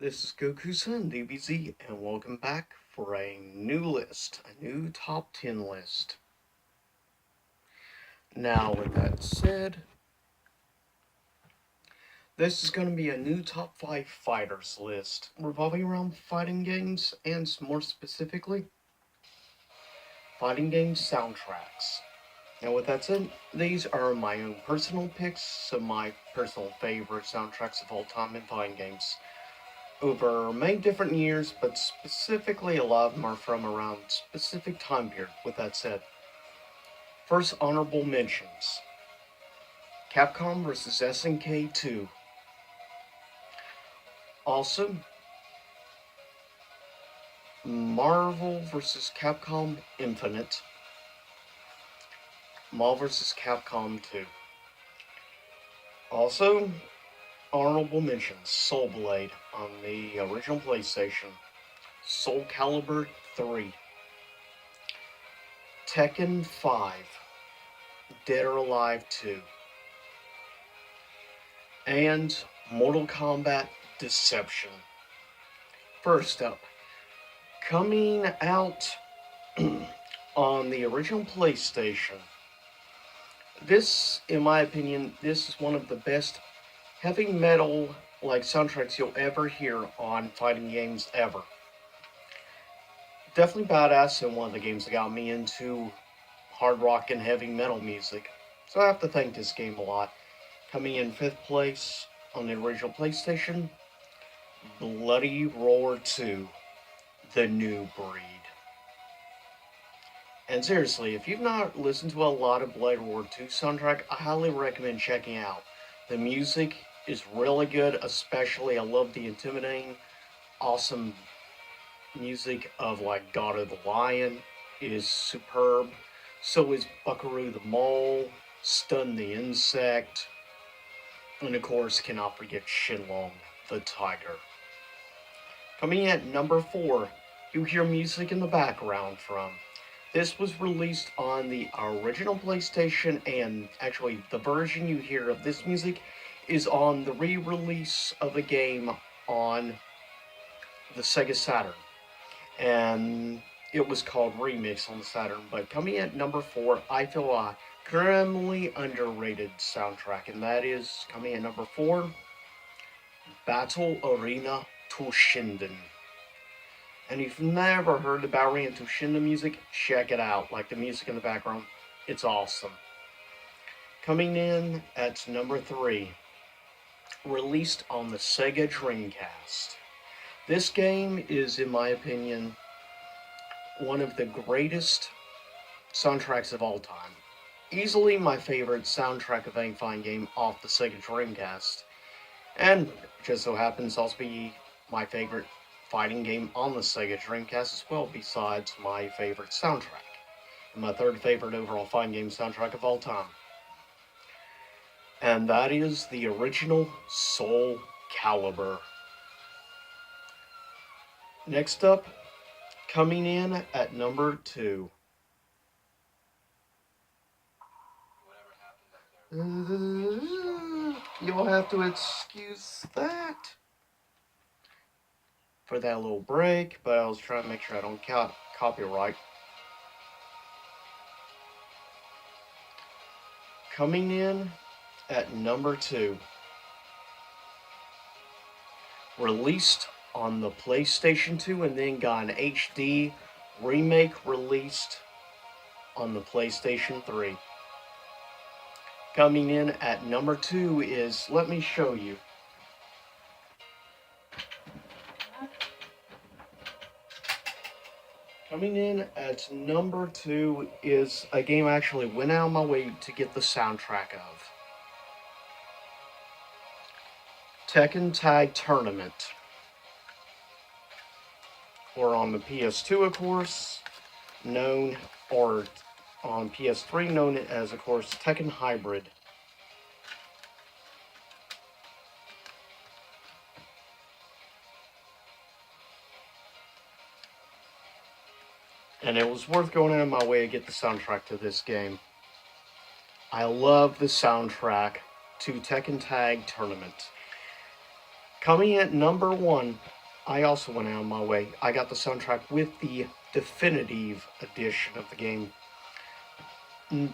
This is Goku-san, DBZ, and welcome back for a new list, a new top 10 list. Now, with that said, this is going to be a new top 5 fighters list, revolving around fighting games, and more specifically, fighting game soundtracks. Now, with that said, these are my own personal picks, some of my personal favorite soundtracks of all time in fighting games. Over many different years, but specifically a lot of them are from around specific time period. With that said, first honorable mentions: Capcom vs. SNK 2. Also, Marvel vs. Capcom Infinite. Marvel vs. Capcom 2. Also, honorable mentions: Soul Blade on the original PlayStation, Soul Calibur 3, Tekken 5, Dead or Alive 2, and Mortal Kombat Deception. First up, coming out on the original PlayStation. This, in my opinion, this is one of the best heavy metal like soundtracks you'll ever hear on fighting games ever. Definitely badass, and one of the games that got me into hard rock and heavy metal music. So I have to thank this game a lot. Coming in 5th place on the original PlayStation, Bloody Roar 2, The New Breed. And seriously, if you've not listened to a lot of Bloody Roar 2 soundtrack, I highly recommend checking out. The music is really good, especially I love the intimidating, awesome music of like God of the Lion is superb. So is Buckaroo the Mole, Stun the Insect, and of course cannot forget Shenlong the Tiger. Coming in at number 4, you hear music in the background from. This was released on the original PlayStation, and actually the version you hear of this music is on the re-release of a game on the Sega Saturn. And it was called Remix on the Saturn. But coming in at number 4, I feel a criminally underrated soundtrack, and that is coming in at number 4, Battle Arena Toshinden. And if you've never heard the Battle Arena Toshinden music, check it out. Like the music in the background, it's awesome. Coming in at number 3, released on the Sega Dreamcast. This game is, in my opinion, one of the greatest soundtracks of all time. Easily my favorite soundtrack of any fighting game off the Sega Dreamcast. And just so happens to also be my favorite fighting game on the Sega Dreamcast as well, besides my favorite soundtrack. And my third favorite overall fighting game soundtrack of all time. And that is the original Soul Calibur. Next up, coming in at number 2. You'll have to excuse that for that little break, but I was trying to make sure I don't copyright. Coming in at number 2. Released on the PlayStation 2 and then got an HD remake released on the PlayStation 3. Coming in at number 2 is, let me show you. Coming in at number 2 is a game I actually went out of my way to get the soundtrack of. Tekken Tag Tournament. Or on the PS2, of course, or on PS3, known as, of course, Tekken Hybrid. And it was worth going out of my way to get the soundtrack to this game. I love the soundtrack to Tekken Tag Tournament. Coming at number 1 I also went out of my way. I got the soundtrack with the definitive edition of the game.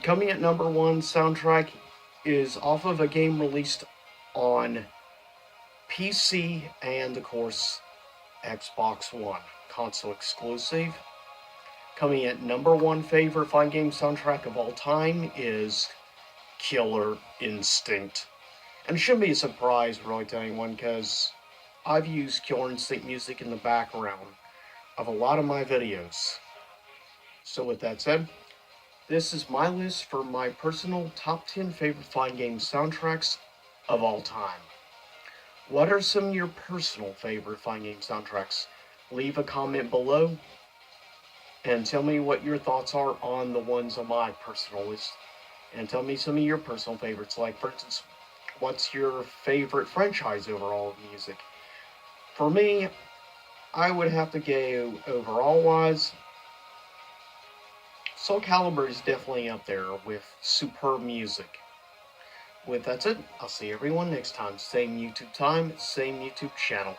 Coming at number one, soundtrack is off of a game released on PC and, of course, Xbox One, console exclusive. Coming at number one favorite fighting game soundtrack of all time is Killer Instinct. And it shouldn't be a surprise really to anyone because I've used Killer Instinct music in the background of a lot of my videos. So with that said, this is my list for my personal top 10 favorite fighting game soundtracks of all time. What are some of your personal favorite fighting game soundtracks? Leave a comment below and tell me what your thoughts are on the ones on my personal list. And tell me some of your personal favorites. Like, for instance, what's your favorite franchise overall of music? For me, I would have to go overall wise. Soul Calibur is definitely up there with superb music. With that said, I'll see everyone next time. Same YouTube time, same YouTube channel.